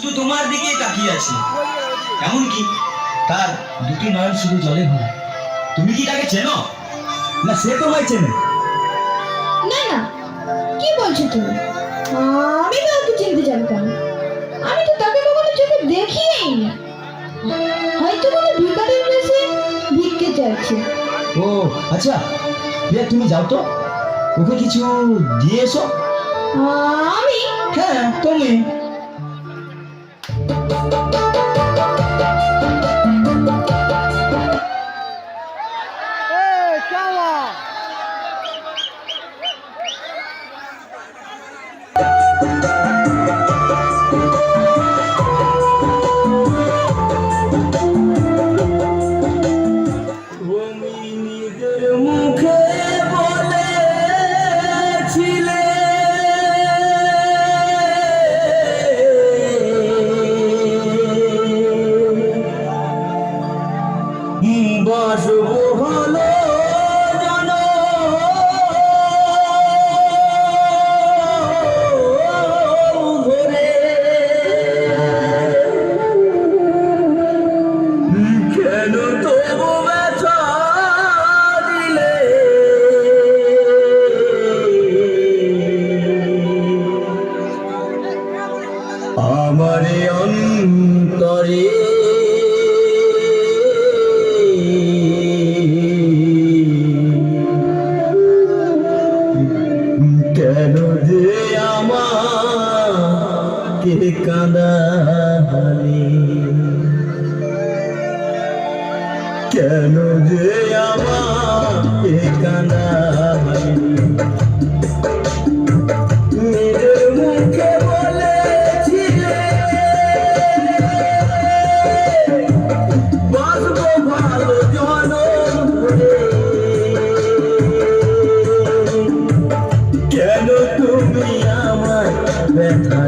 শুধু তোমার দিকেই তাকিয়ে আছে। এমনকি তার দুটি নয়ন শুধু জলে ভরা। তুমি কি তাকে চেনো? না, সে তোমায় চেনে। না না, কি বলছো তুমি? আমি তো ওকে চিনতে যাবো কেন? আমি তো তাকে কখনো চোখে দেখিই নি। হয়তো কোনো ভিখারির কাছে ভিক্ষে চাইছে। ও আচ্ছা, রিয়া তুমি যাও তো, ওকে কিছু দিয়ে এসো। আমি? হ্যাঁ তুমি। মুখে বলেছিলে বাসব হলো কেন তবু ব্যথা দিলে? আমারে অন্তরে কেন যে আমাকে কাঁদালে? কেন যে আমাকে কাঁদালে? নিজের মুখে বলেছিলে বাঁচবো ভালো জনম ভরে। কেন তুমি আমায় ব্যথা